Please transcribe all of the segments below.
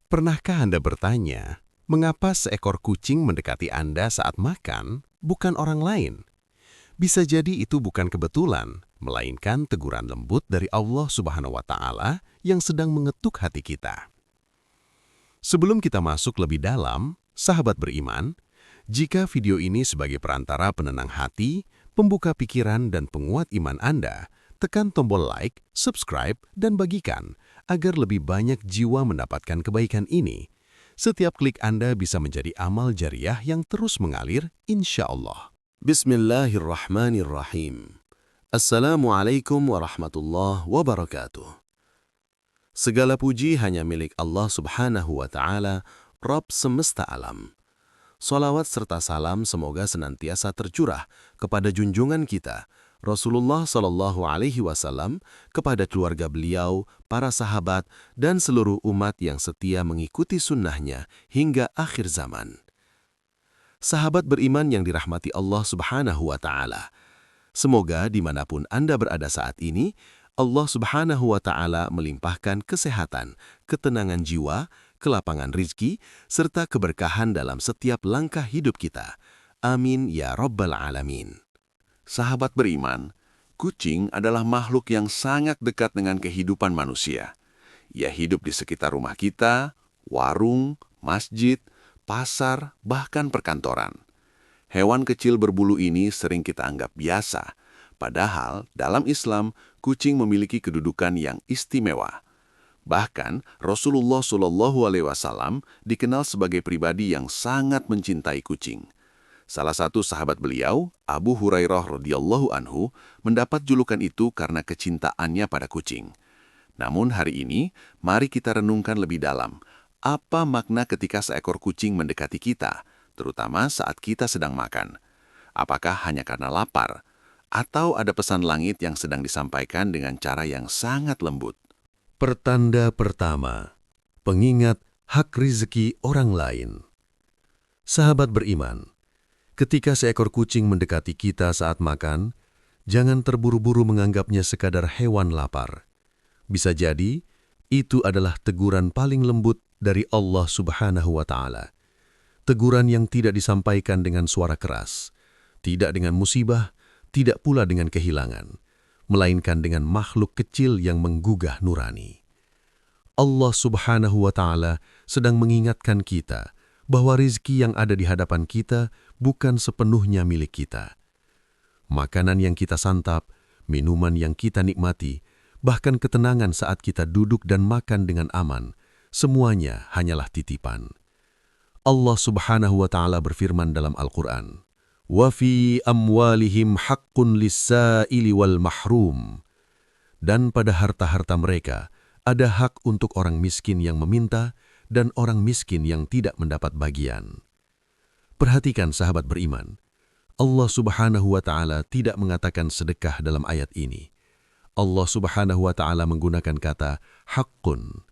Pernahkah Anda bertanya, mengapa seekor kucing mendekati Anda saat makan, bukan orang lain? Bisa jadi itu bukan kebetulan, melainkan teguran lembut dari Allah Subhanahu wa Ta'ala yang sedang mengetuk hati kita. Sebelum kita masuk lebih dalam, sahabat beriman, jika video ini sebagai perantara penenang hati, pembuka pikiran dan penguat iman Anda, tekan tombol like, subscribe, dan bagikan agar lebih banyak jiwa mendapatkan kebaikan ini. Setiap klik Anda bisa menjadi amal jariah yang terus mengalir, insya Allah. Bismillahirrahmanirrahim. Assalamualaikum warahmatullahi wabarakatuh. Segala puji hanya milik Allah Subhanahu wa Ta'ala, Rabb semesta alam. Salawat serta salam semoga senantiasa tercurah kepada junjungan kita, Rasulullah Shallallahu Alaihi Wasallam, kepada keluarga beliau, para sahabat, dan seluruh umat yang setia mengikuti sunnahnya hingga akhir zaman. Sahabat beriman yang dirahmati Allah Subhanahu wa Ta'ala, semoga dimanapun Anda berada saat ini, Allah Subhanahu wa Ta'ala melimpahkan kesehatan, ketenangan jiwa, kelapangan rizki, serta keberkahan dalam setiap langkah hidup kita. Amin ya Rabbal Alamin. Sahabat beriman, kucing adalah makhluk yang sangat dekat dengan kehidupan manusia. Ia hidup di sekitar rumah kita, warung, masjid, pasar, bahkan perkantoran. Hewan kecil berbulu ini sering kita anggap biasa, padahal dalam Islam, kucing memiliki kedudukan yang istimewa. Bahkan, Rasulullah SAW dikenal sebagai pribadi yang sangat mencintai kucing. Salah satu sahabat beliau, Abu Hurairah radhiyallahu anhu, mendapat julukan itu karena kecintaannya pada kucing. Namun hari ini, mari kita renungkan lebih dalam, apa makna ketika seekor kucing mendekati kita, terutama saat kita sedang makan? Apakah hanya karena lapar? Atau ada pesan langit yang sedang disampaikan dengan cara yang sangat lembut? Pertanda pertama, pengingat hak rizki orang lain. Sahabat beriman, ketika seekor kucing mendekati kita saat makan, jangan terburu-buru menganggapnya sekadar hewan lapar. Bisa jadi, itu adalah teguran paling lembut dari Allah Subhanahu wa Ta'ala. Teguran yang tidak disampaikan dengan suara keras, tidak dengan musibah, tidak pula dengan kehilangan, melainkan dengan makhluk kecil yang menggugah nurani. Allah Subhanahu wa Ta'ala sedang mengingatkan kita bahwa rizki yang ada di hadapan kita bukan sepenuhnya milik kita. Makanan yang kita santap, minuman yang kita nikmati, bahkan ketenangan saat kita duduk dan makan dengan aman, semuanya hanyalah titipan. Allah Subhanahu wa Ta'ala berfirman dalam Al-Quran, "Wa fi amwalihim haqqun lis-sa'ili wal mahrum." Dan pada harta-harta mereka ada hak untuk orang miskin yang meminta dan orang miskin yang tidak mendapat bagian. Perhatikan sahabat beriman, Allah Subhanahu wa Ta'ala tidak mengatakan sedekah dalam ayat ini. Allah Subhanahu wa Ta'ala menggunakan kata haqqun.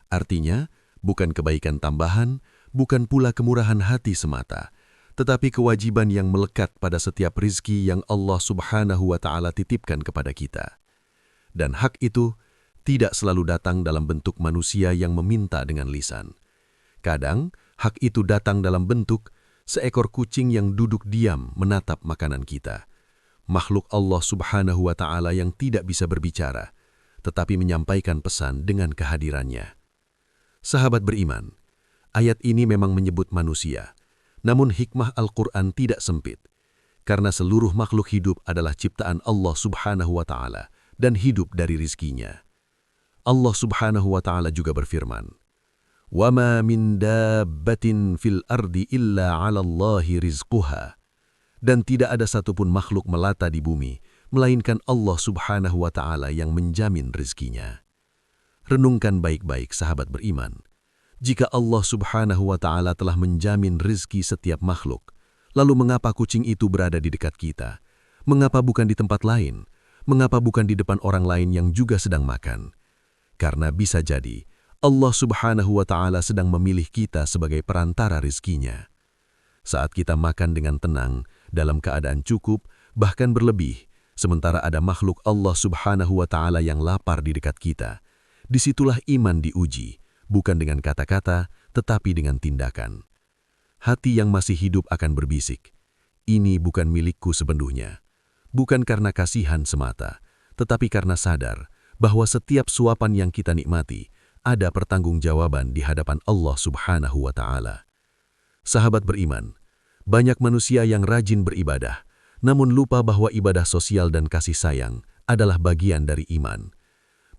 Artinya, bukan kebaikan tambahan, bukan pula kemurahan hati semata, tetapi kewajiban yang melekat pada setiap rizki yang Allah Subhanahu wa Ta'ala titipkan kepada kita. Dan hak itu tidak selalu datang dalam bentuk manusia yang meminta dengan lisan. Kadang, hak itu datang dalam bentuk seekor kucing yang duduk diam menatap makanan kita. Makhluk Allah Subhanahu wa Ta'ala yang tidak bisa berbicara, tetapi menyampaikan pesan dengan kehadirannya. Sahabat beriman, ayat ini memang menyebut manusia, namun hikmah Al-Quran tidak sempit, karena seluruh makhluk hidup adalah ciptaan Allah Subhanahu wa Ta'ala dan hidup dari rizkinya. Allah Subhanahu wa Ta'ala juga berfirman, "Wama min dabbatin fil ardi illa 'ala Allahi rizquha." Dan tidak ada satupun makhluk melata di bumi, melainkan Allah Subhanahu wa Ta'ala yang menjamin rizkinya. Renungkan baik-baik sahabat beriman. Jika Allah Subhanahu wa Ta'ala telah menjamin rizki setiap makhluk, lalu mengapa kucing itu berada di dekat kita? Mengapa bukan di tempat lain? Mengapa bukan di depan orang lain yang juga sedang makan? Karena bisa jadi, Allah Subhanahu wa Ta'ala sedang memilih kita sebagai perantara rizkinya. Saat kita makan dengan tenang, dalam keadaan cukup, bahkan berlebih, sementara ada makhluk Allah Subhanahu wa Ta'ala yang lapar di dekat kita, disitulah iman diuji, bukan dengan kata-kata, tetapi dengan tindakan. Hati yang masih hidup akan berbisik, "Ini bukan milikku sepenuhnya." Bukan karena kasihan semata, tetapi karena sadar bahwa setiap suapan yang kita nikmati ada pertanggungjawaban di hadapan Allah Subhanahu wa Ta'ala. Sahabat beriman, banyak manusia yang rajin beribadah, namun lupa bahwa ibadah sosial dan kasih sayang adalah bagian dari iman.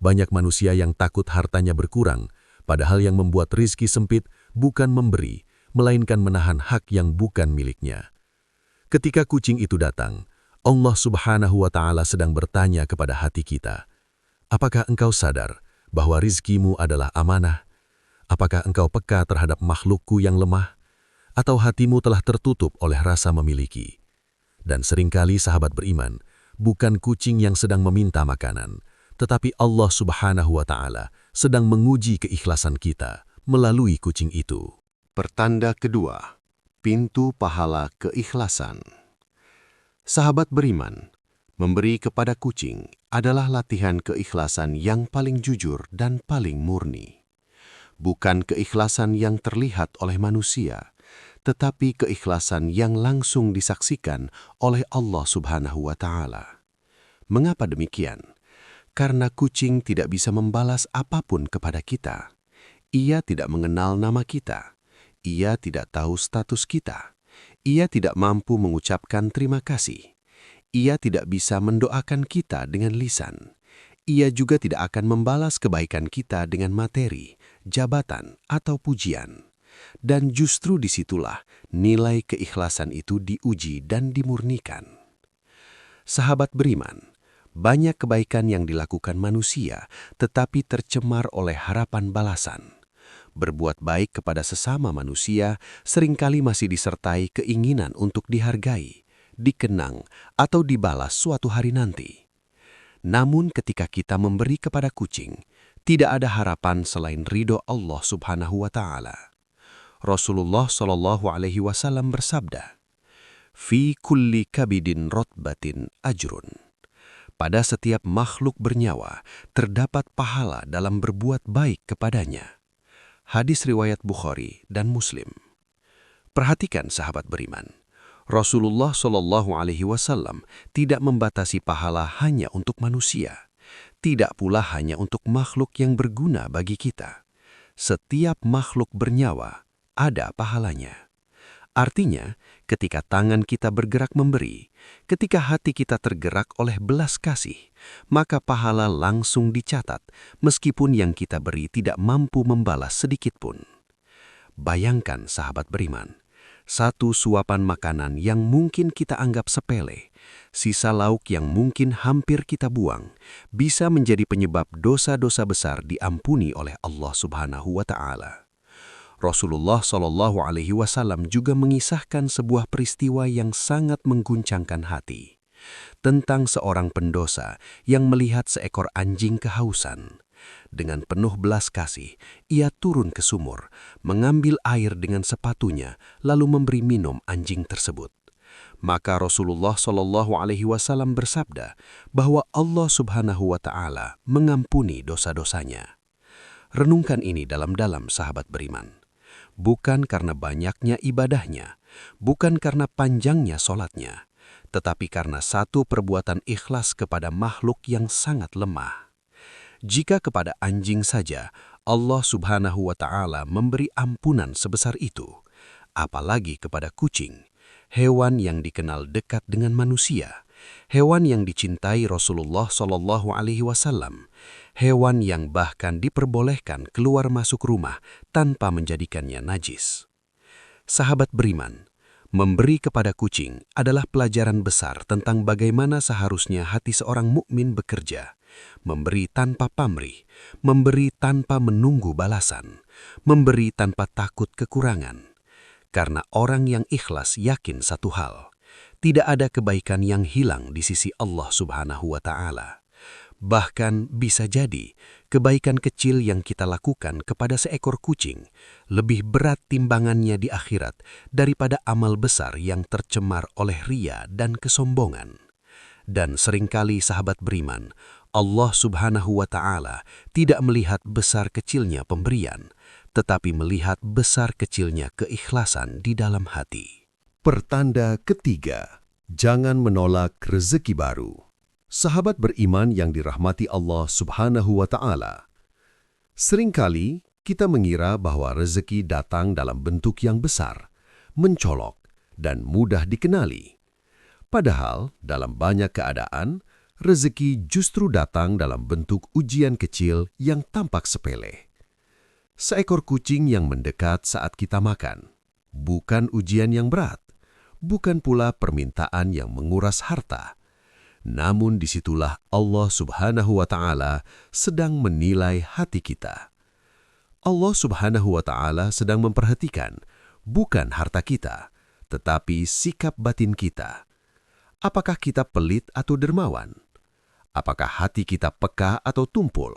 Banyak manusia yang takut hartanya berkurang, padahal yang membuat rizki sempit bukan memberi, melainkan menahan hak yang bukan miliknya. Ketika kucing itu datang, Allah Subhanahu wa Ta'ala sedang bertanya kepada hati kita, apakah engkau sadar bahwa rizkimu adalah amanah? Apakah engkau peka terhadap makhlukku yang lemah? Atau hatimu telah tertutup oleh rasa memiliki? Dan seringkali sahabat beriman, bukan kucing yang sedang meminta makanan, tetapi Allah Subhanahu wa Ta'ala sedang menguji keikhlasan kita melalui kucing itu. Pertanda kedua, pintu pahala keikhlasan. Sahabat beriman, memberi kepada kucing adalah latihan keikhlasan yang paling jujur dan paling murni. Bukan keikhlasan yang terlihat oleh manusia, tetapi keikhlasan yang langsung disaksikan oleh Allah Subhanahu wa Ta'ala. Mengapa demikian? Karena kucing tidak bisa membalas apapun kepada kita. Ia tidak mengenal nama kita. Ia tidak tahu status kita. Ia tidak mampu mengucapkan terima kasih. Ia tidak bisa mendoakan kita dengan lisan. Ia juga tidak akan membalas kebaikan kita dengan materi, jabatan, atau pujian. Dan justru disitulah nilai keikhlasan itu diuji dan dimurnikan. Sahabat beriman, banyak kebaikan yang dilakukan manusia tetapi tercemar oleh harapan balasan. Berbuat baik kepada sesama manusia seringkali masih disertai keinginan untuk dihargai, dikenang, atau dibalas suatu hari nanti. Namun ketika kita memberi kepada kucing, tidak ada harapan selain ridho Allah Subhanahu wa Ta'ala. Rasulullah SAW bersabda, "Fi kulli kabidin rotbatin ajrun." Pada setiap makhluk bernyawa terdapat pahala dalam berbuat baik kepadanya. Hadis riwayat Bukhari dan Muslim. Perhatikan sahabat beriman, Rasulullah SAW tidak membatasi pahala hanya untuk manusia, tidak pula hanya untuk makhluk yang berguna bagi kita. Setiap makhluk bernyawa ada pahalanya. Artinya, ketika tangan kita bergerak memberi, ketika hati kita tergerak oleh belas kasih, maka pahala langsung dicatat meskipun yang kita beri tidak mampu membalas sedikit pun. Bayangkan sahabat beriman, satu suapan makanan yang mungkin kita anggap sepele, sisa lauk yang mungkin hampir kita buang, bisa menjadi penyebab dosa-dosa besar diampuni oleh Allah Subhanahu wa Ta'ala. Rasulullah SAW juga mengisahkan sebuah peristiwa yang sangat mengguncangkan hati, tentang seorang pendosa yang melihat seekor anjing kehausan. Dengan penuh belas kasih, ia turun ke sumur, mengambil air dengan sepatunya, lalu memberi minum anjing tersebut. Maka Rasulullah SAW bersabda bahwa Allah Subhanahu wa Ta'ala mengampuni dosa-dosanya. Renungkan ini dalam-dalam sahabat beriman. Bukan karena banyaknya ibadahnya, bukan karena panjangnya solatnya, tetapi karena satu perbuatan ikhlas kepada makhluk yang sangat lemah. Jika kepada anjing saja Allah Subhanahu wa Ta'ala memberi ampunan sebesar itu, apalagi kepada kucing, hewan yang dikenal dekat dengan manusia, hewan yang dicintai Rasulullah SAW, hewan yang bahkan diperbolehkan keluar masuk rumah tanpa menjadikannya najis. Sahabat beriman, memberi kepada kucing adalah pelajaran besar tentang bagaimana seharusnya hati seorang mukmin bekerja, memberi tanpa pamrih, memberi tanpa menunggu balasan, memberi tanpa takut kekurangan. Karena orang yang ikhlas yakin satu hal, tidak ada kebaikan yang hilang di sisi Allah Subhanahu wa Ta'ala. Bahkan bisa jadi kebaikan kecil yang kita lakukan kepada seekor kucing lebih berat timbangannya di akhirat daripada amal besar yang tercemar oleh ria dan kesombongan. Dan seringkali sahabat beriman, Allah Subhanahu wa Ta'ala tidak melihat besar kecilnya pemberian, tetapi melihat besar kecilnya keikhlasan di dalam hati. Pertanda ketiga, jangan menolak rezeki baru. Sahabat beriman yang dirahmati Allah Subhanahu wa Ta'ala. Seringkali kita mengira bahwa rezeki datang dalam bentuk yang besar, mencolok, dan mudah dikenali. Padahal, dalam banyak keadaan, rezeki justru datang dalam bentuk ujian kecil yang tampak sepele. Seekor kucing yang mendekat saat kita makan, bukan ujian yang berat, bukan pula permintaan yang menguras harta. Namun disitulah Allah Subhanahu wa Ta'ala sedang menilai hati kita. Allah Subhanahu wa Ta'ala sedang memperhatikan bukan harta kita, tetapi sikap batin kita. Apakah kita pelit atau dermawan? Apakah hati kita peka atau tumpul?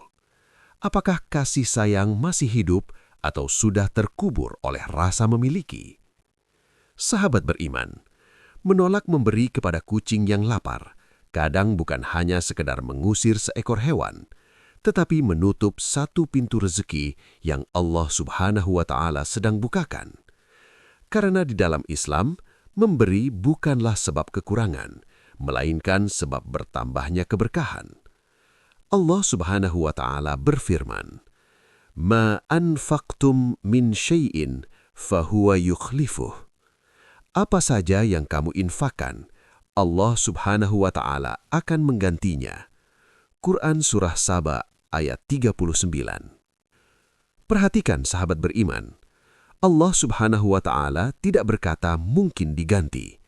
Apakah kasih sayang masih hidup atau sudah terkubur oleh rasa memiliki? Sahabat beriman, menolak memberi kepada kucing yang lapar kadang bukan hanya sekedar mengusir seekor hewan, tetapi menutup satu pintu rezeki yang Allah Subhanahu wa Ta'ala sedang bukakan. Karena di dalam Islam, memberi bukanlah sebab kekurangan, melainkan sebab bertambahnya keberkahan. Allah Subhanahu wa Ta'ala berfirman, "Ma anfaqtum min syai'in fahuwa yukhlifuh." Apa saja yang kamu infakkan, Allah Subhanahu wa Ta'ala akan menggantinya. Quran Surah Saba ayat 39. Perhatikan sahabat beriman, Allah Subhanahu wa Ta'ala tidak berkata mungkin diganti.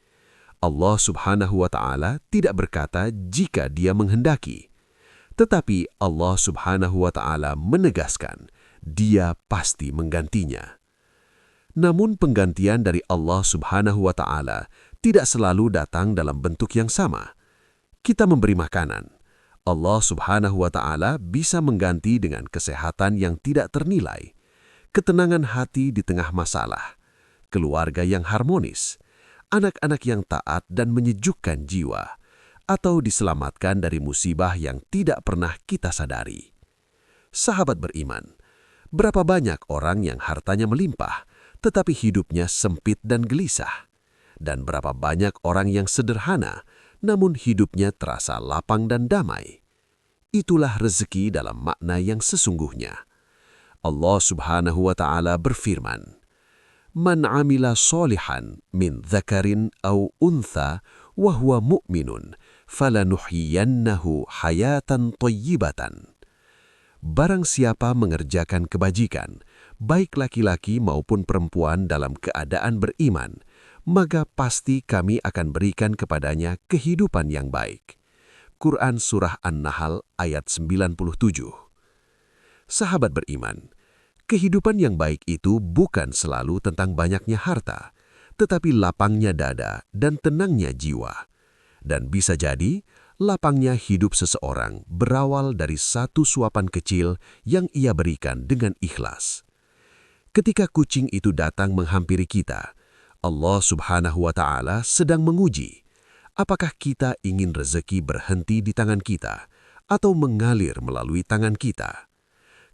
Allah Subhanahu wa Ta'ala tidak berkata jika Dia menghendaki. Tetapi Allah Subhanahu wa Ta'ala menegaskan, Dia pasti menggantinya. Namun penggantian dari Allah Subhanahu wa Ta'ala tidak selalu datang dalam bentuk yang sama. Kita memberi makanan. Allah Subhanahu wa Ta'ala bisa mengganti dengan kesehatan yang tidak ternilai, ketenangan hati di tengah masalah, keluarga yang harmonis, anak-anak yang taat dan menyejukkan jiwa, atau diselamatkan dari musibah yang tidak pernah kita sadari. Sahabat beriman, berapa banyak orang yang hartanya melimpah, tetapi hidupnya sempit dan gelisah? Dan berapa banyak orang yang sederhana, namun hidupnya terasa lapang dan damai? Itulah rezeki dalam makna yang sesungguhnya. Allah Subhanahu wa Ta'ala berfirman, "Man 'amila sholihan min dzakarin aw untha wa huwa mu'minun, falanuhyiyannahu hayatan thayyibatan." Barang siapa mengerjakan kebajikan, baik laki-laki maupun perempuan dalam keadaan beriman, maka pasti kami akan berikan kepadanya kehidupan yang baik. Quran Surah An-Nahl ayat 97. Sahabat beriman, kehidupan yang baik itu bukan selalu tentang banyaknya harta, tetapi lapangnya dada dan tenangnya jiwa. Dan bisa jadi, lapangnya hidup seseorang berawal dari satu suapan kecil yang ia berikan dengan ikhlas. Ketika kucing itu datang menghampiri kita, Allah Subhanahu wa Ta'ala sedang menguji, apakah kita ingin rezeki berhenti di tangan kita atau mengalir melalui tangan kita.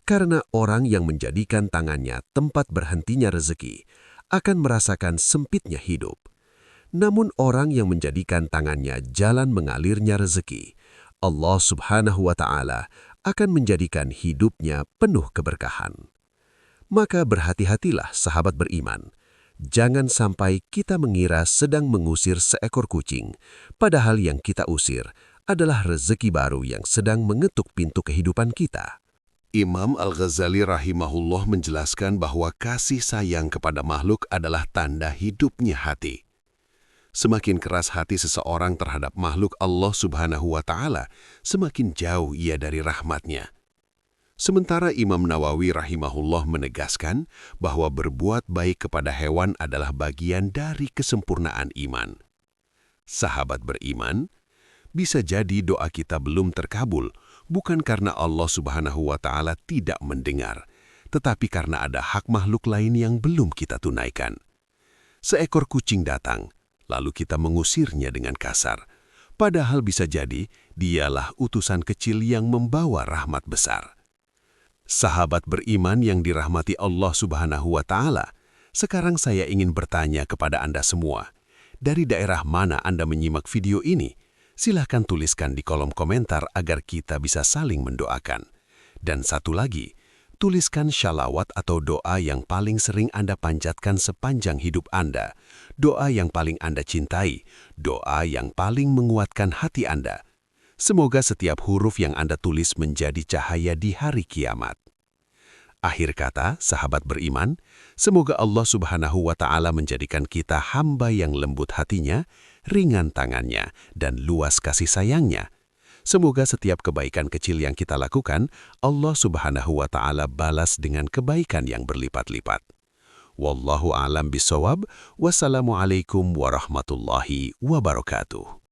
Karena orang yang menjadikan tangannya tempat berhentinya rezeki akan merasakan sempitnya hidup. Namun orang yang menjadikan tangannya jalan mengalirnya rezeki, Allah Subhanahu wa Ta'ala akan menjadikan hidupnya penuh keberkahan. Maka berhati-hatilah sahabat beriman. Jangan sampai kita mengira sedang mengusir seekor kucing, padahal yang kita usir adalah rezeki baru yang sedang mengetuk pintu kehidupan kita. Imam Al-Ghazali rahimahullah menjelaskan bahwa kasih sayang kepada makhluk adalah tanda hidupnya hati. Semakin keras hati seseorang terhadap makhluk Allah Subhanahu wa Ta'ala, semakin jauh ia dari rahmatnya. Sementara Imam Nawawi rahimahullah menegaskan bahwa berbuat baik kepada hewan adalah bagian dari kesempurnaan iman. Sahabat beriman, bisa jadi doa kita belum terkabul, bukan karena Allah Subhanahu wa Ta'ala tidak mendengar, tetapi karena ada hak makhluk lain yang belum kita tunaikan. Seekor kucing datang, lalu kita mengusirnya dengan kasar, padahal bisa jadi dialah utusan kecil yang membawa rahmat besar. Sahabat beriman yang dirahmati Allah Subhanahu wa Ta'ala, sekarang saya ingin bertanya kepada Anda semua. Dari daerah mana Anda menyimak video ini? Silahkan tuliskan di kolom komentar agar kita bisa saling mendoakan. Dan satu lagi, tuliskan syalawat atau doa yang paling sering Anda panjatkan sepanjang hidup Anda, doa yang paling Anda cintai, doa yang paling menguatkan hati Anda. Semoga setiap huruf yang Anda tulis menjadi cahaya di hari kiamat. Akhir kata, sahabat beriman, semoga Allah Subhanahu wa Ta'ala menjadikan kita hamba yang lembut hatinya, ringan tangannya, dan luas kasih sayangnya. Semoga setiap kebaikan kecil yang kita lakukan, Allah Subhanahu wa Ta'ala balas dengan kebaikan yang berlipat-lipat. Wallahu a'lam bishawab. Wassalamualaikum warahmatullahi wabarakatuh.